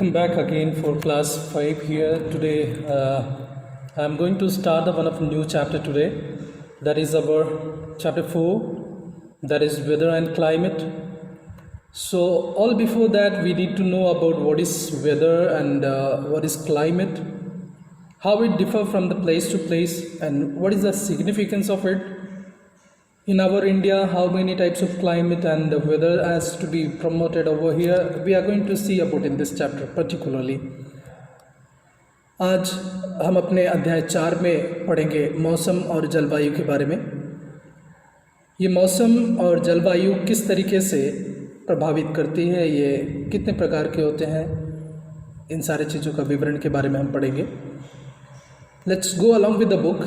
Welcome back again for class 5 here. Today I'm going to start one of new chapter today. That is our chapter 4, that is weather and climate. So all before that we need to know about what is weather and what is climate, how it differ from the place to place and what is the significance of it. In our India, how many types of climate and the weather has to be promoted over here, we are going to see about in this chapter particularly. आज हम अपने अध्याय 4 में पढ़ेंगे मौसम और जलवायु के बारे में। ये मौसम और जलवायु किस तरीके से प्रभावित करती है, ये कितने प्रकार के होते हैं, इन सारे चीज़ों का विवरण के बारे में हम पढ़ेंगे। Let's go along with the book.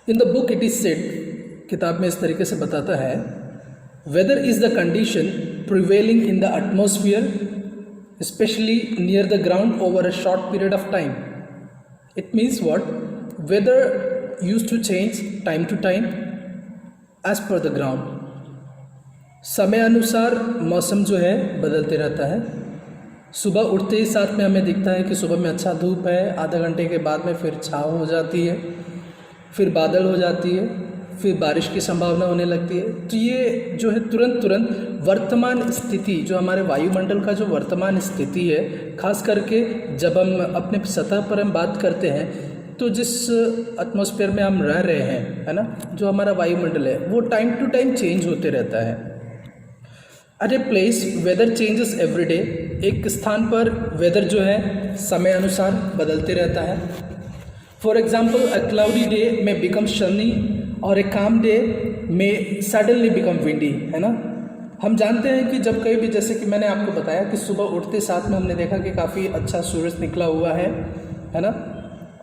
In the book it is said, किताब में इस तरीके से बताता है, weather is the condition prevailing in the atmosphere specially near the ground over a short period of time. It means what? Weather use to change time to time as per the ground. समय अनुसार मौसम जो है बदलते रहता है। सुबह उठते ही साथ में हमें दिखता है कि सुबह में अच्छा धूप है, आधा घंटे के बाद में फिर छाँव हो जाती है, फिर बादल हो जाती है, फिर बारिश की संभावना होने लगती है। तो ये जो है तुरंत वर्तमान स्थिति, जो हमारे वायुमंडल का जो वर्तमान स्थिति है, खास करके जब हम अपने सतह पर हम बात करते हैं तो जिस एटमॉस्फेयर में हम रह रहे हैं, है ना, जो हमारा वायुमंडल है वो टाइम टू टाइम चेंज होते रहता है। At a place weather changes every day. एक स्थान पर वेदर जो है समय अनुसार बदलते रहता है। For example a cloudy day में बिकम सनी और एक काम डे में सडनली बिकम विंडी, है ना। हम जानते हैं कि जब कहीं भी, जैसे कि मैंने आपको बताया कि सुबह उठते साथ में हमने देखा कि काफ़ी अच्छा सूरज निकला हुआ है ना,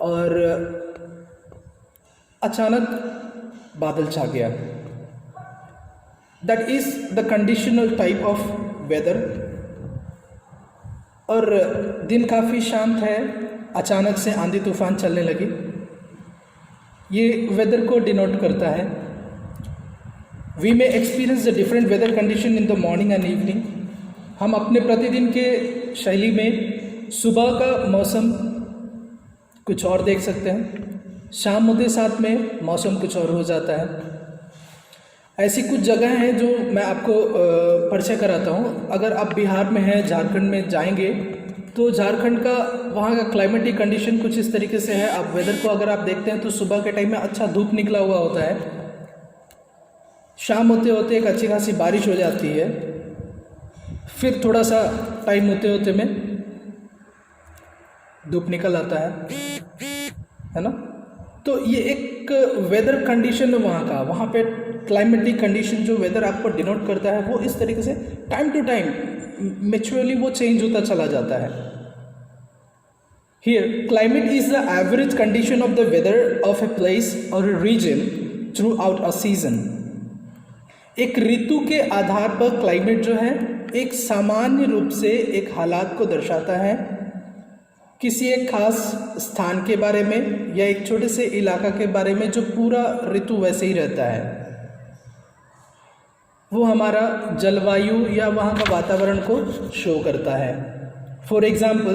और अचानक बादल छा गया। That is the conditional type of weather. और दिन काफ़ी शांत है, अचानक से आंधी तूफान चलने लगी। ये वेदर को डिनोट करता है। We may experience the different weather condition in the morning and evening. हम अपने प्रतिदिन के शैली में सुबह का मौसम कुछ और देख सकते हैं, शाम होते साथ में मौसम कुछ और हो जाता है। ऐसी कुछ जगह हैं जो मैं आपको परिचय कराता हूँ। अगर आप बिहार में हैं, झारखंड में जाएंगे तो झारखंड का वहाँ का क्लाइमेटिक कंडीशन कुछ इस तरीके से है। आप वेदर को अगर आप देखते हैं तो सुबह के टाइम में अच्छा धूप निकला हुआ होता है, शाम होते होते एक अच्छी खासी बारिश हो जाती है, फिर थोड़ा सा टाइम होते होते में धूप निकल आता है ना। तो ये एक वेदर कंडीशन है वहाँ का। वहाँ पे क्लाइमेटिक कंडीशन जो वेदर आपको डिनोट करता है वो इस तरीके से टाइम टू टाइम मैच्योरली वो चेंज होता चला जाता है। Here climate is the average condition of the weather of a place और a region throughout a season. एक ऋतु के आधार पर क्लाइमेट जो है एक सामान्य रूप से एक हालात को दर्शाता है, किसी एक खास स्थान के बारे में या एक छोटे से इलाका के बारे में जो पूरा ऋतु वैसे ही रहता है। वो हमारा जलवायु या वहाँ का वातावरण को शो करता है। फॉर एग्जाम्पल,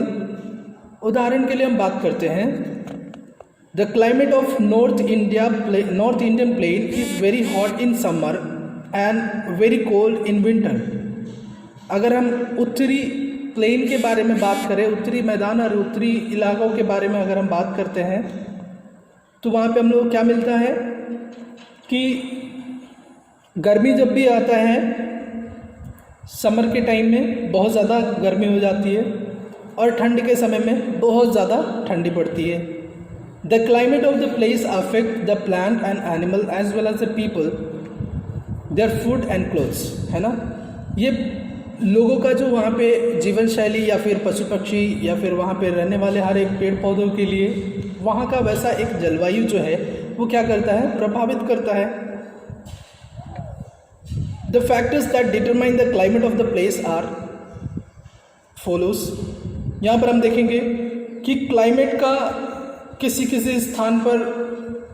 उदाहरण के लिए हम बात करते हैं, the climate of north Indian plain is very hot in summer and very cold in winter. अगर हम उत्तरी प्लेन के बारे में बात करें, उत्तरी मैदान और उत्तरी इलाकों के बारे में अगर हम बात करते हैं तो वहाँ पे हम लोग क्या मिलता है कि गर्मी जब भी आता है, समर के टाइम में बहुत ज़्यादा गर्मी हो जाती है और ठंड के समय में बहुत ज़्यादा ठंडी पड़ती है। The climate of the place affect the plant and animal as well as the people, their food and clothes, है ना। ये लोगों का जो वहाँ पे जीवन शैली या फिर पशु पक्षी या फिर वहाँ पे रहने वाले हर एक पेड़ पौधों के लिए वहाँ का वैसा एक जलवायु जो है वो क्या करता है, प्रभावित करता है। The factors that determine the climate of the place are follows। यहाँ पर हम देखेंगे कि क्लाइमेट का किसी किसी स्थान पर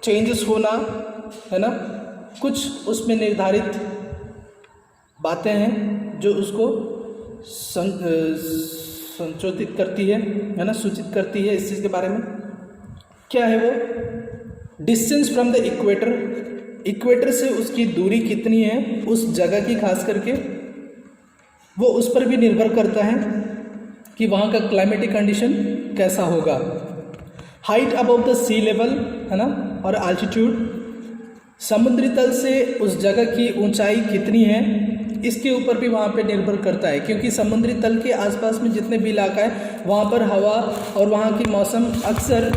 चेंजेस होना, है ना, कुछ उसमें निर्धारित बातें हैं जो उसको संशोधित करती है ना, सूचित करती है इस चीज़ के बारे में। क्या है वो? Distance from the equator, equator से उसकी दूरी कितनी है उस जगह की, खास करके वो उस पर भी निर्भर करता है कि वहाँ का क्लाइमेटिक कंडीशन कैसा होगा। Height above the sea level, है ना, और अल्टीट्यूड, समुद्री तल से उस जगह की ऊंचाई कितनी है इसके ऊपर भी वहाँ पे निर्भर करता है, क्योंकि समुद्री तल के आसपास में जितने भी इलाका है वहाँ पर हवा और वहाँ की मौसम अक्सर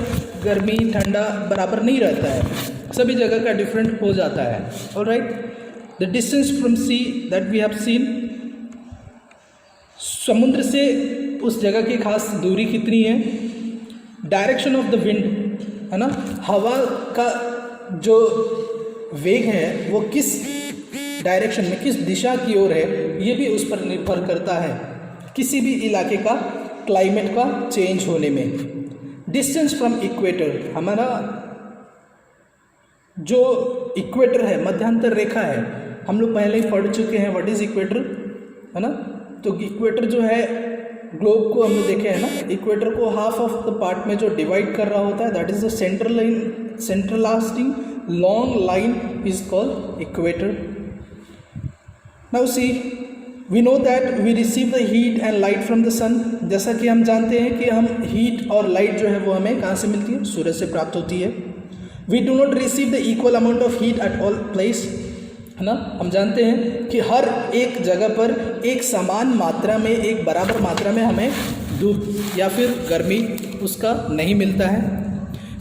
गर्मी ठंडा बराबर नहीं रहता है, सभी जगह का डिफरेंट हो जाता है। Alright, the distance from sea that we have seen, समुद्र से उस जगह की खास दूरी कितनी है। डायरेक्शन ऑफ द विंड, है ना, हवा का जो वेग है वो किस डायरेक्शन में, किस दिशा की ओर है, ये भी उस पर निर्भर करता है किसी भी इलाके का क्लाइमेट का चेंज होने में। डिस्टेंस फ्रॉम इक्वेटर, हमारा जो इक्वेटर है, मध्यांतर रेखा है, हम लोग पहले ही पढ़ चुके हैं व्हाट इज इक्वेटर, है ना। तो इक्वेटर जो है ग्लोब को हम लोग देखे हैं ना, इक्वेटर को हाफ ऑफ द पार्ट में जो डिवाइड कर रहा होता है that is the central line, central lasting long line is called equator. Now see, we know that we receive the heat and light from the sun, जैसा कि हम जानते हैं कि हम हीट और लाइट जो है वो हमें कहाँ से मिलती है, सूरज से प्राप्त होती है। We do not receive the equal amount of heat at all place, है ना, हम जानते हैं कि हर एक जगह पर एक समान मात्रा में, एक बराबर मात्रा में हमें धूप या फिर गर्मी उसका नहीं मिलता है।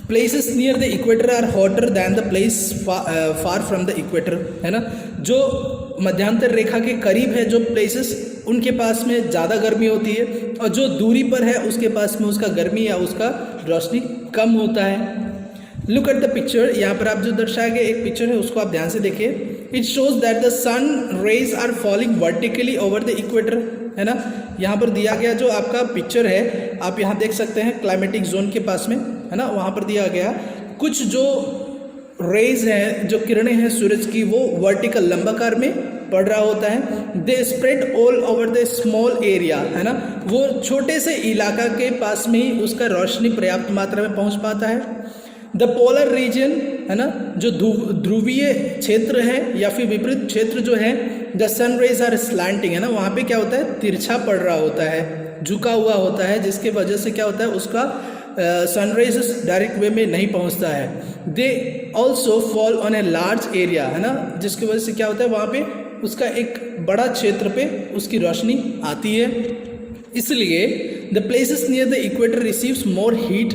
Places near the equator are hotter than the place far from the equator, है ना, जो मध्यांतर रेखा के करीब है जो प्लेसेस, उनके पास में ज़्यादा गर्मी होती है, और जो दूरी पर है उसके पास में उसका गर्मी या उसका रोशनी कम होता है। लुक एट द पिक्चर, यहाँ पर आप जो दर्शाया गया एक पिक्चर है उसको आप ध्यान से देखिए। It shows that the sun rays are falling vertically over the equator, है ना। यहाँ पर दिया गया जो आपका पिक्चर है, आप यहाँ देख सकते हैं क्लाइमेटिक जोन के पास में, है ना, वहाँ पर दिया गया कुछ जो रेज हैं, जो किरणें हैं सूरज की, वो वर्टिकल लंबाकार में पड़ रहा होता है। They spread all over the small area, है ना, वो छोटे से इलाका के पास में ही उसका रोशनी पर्याप्त मात्रा में पहुंच पाता है। द पोलर रीजन, है ना, जो ध्रुवीय क्षेत्र है या फिर विपरीत क्षेत्र जो है, the sun rays are slanting, है ना, वहाँ पे क्या होता है, तिरछा पड़ रहा होता है, झुका हुआ होता है, जिसके वजह से क्या होता है, उसका सनराइज डायरेक्ट वे में नहीं पहुंचता है। They also fall on a large area, है ना, जिसकी वजह से क्या होता है, वहाँ पे उसका एक बड़ा क्षेत्र पे उसकी रोशनी आती है। इसलिए the places near the equator receives more heat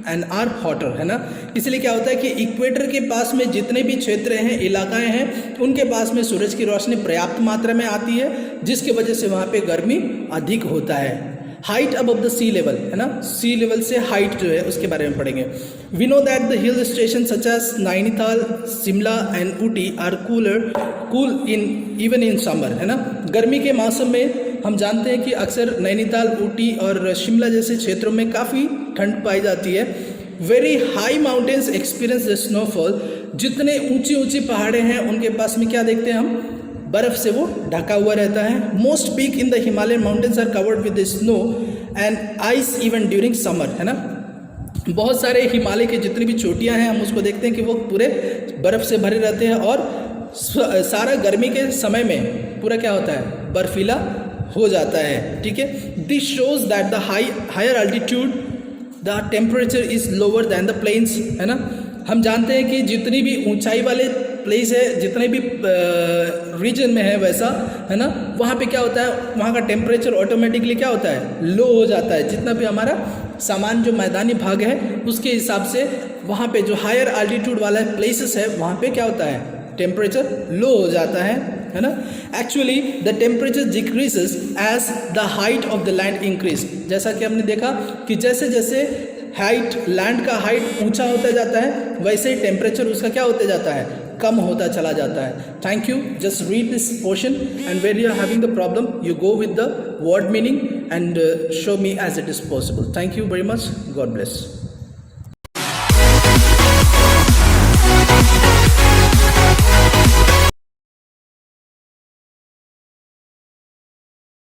and are hotter, है ना। इसलिए क्या होता है कि इक्वेटर के पास में जितने भी क्षेत्र हैं, इलाकाएं हैं, उनके पास में सूरज की रोशनी पर्याप्त मात्रा में आती है, जिसकी वजह से वहाँ पे गर्मी अधिक होता है। Height above the sea level, है ना, सी लेवल से हाइट जो है उसके बारे में पढ़ेंगे। We know that the hill station such as Nainital, Shimla and Ooty are cool in even in summer, है ना। गर्मी के मौसम में हम जानते हैं कि अक्सर नैनीताल, ऊटी और शिमला जैसे क्षेत्रों में काफ़ी ठंड पाई जाती है। Very high mountains experience the snowfall, जितने ऊंची ऊंची पहाड़े हैं उनके पास में क्या देखते हैं हम, बर्फ से वो ढका हुआ रहता है। Most peak in the Himalayan mountains are covered with snow and ice even during summer, है ना। बहुत सारे हिमालय के जितनी भी चोटियां हैं हम उसको देखते हैं कि वो पूरे बर्फ से भरे रहते हैं, और सारा गर्मी के समय में पूरा क्या होता है, बर्फीला हो जाता है, ठीक है। This shows that the higher altitude the temperature is lower than the plains, है ना। हम जानते हैं कि जितनी भी ऊंचाई वाले प्लेस है, जितने भी रीजन में है वैसा, है ना, वहाँ पे क्या होता है, वहाँ का टेम्परेचर ऑटोमेटिकली क्या होता है, लो हो जाता है। जितना भी हमारा सामान जो मैदानी भाग है उसके हिसाब से वहाँ पे जो हायर अल्टीट्यूड वाला प्लेसेस है वहाँ पे क्या होता है, टेम्परेचर लो हो जाता है ना। Actually the temperature decreases as the height of the land increase, जैसा कि हमने देखा कि जैसे जैसे हाइट, लैंड का हाइट ऊंचा होता जाता है वैसे ही टेम्परेचर उसका क्या होता जाता है, कम होता चला जाता है। Thank you, just read this portion and where you are having the problem you go with the word meaning and show me as it is possible. Thank you very much, God bless.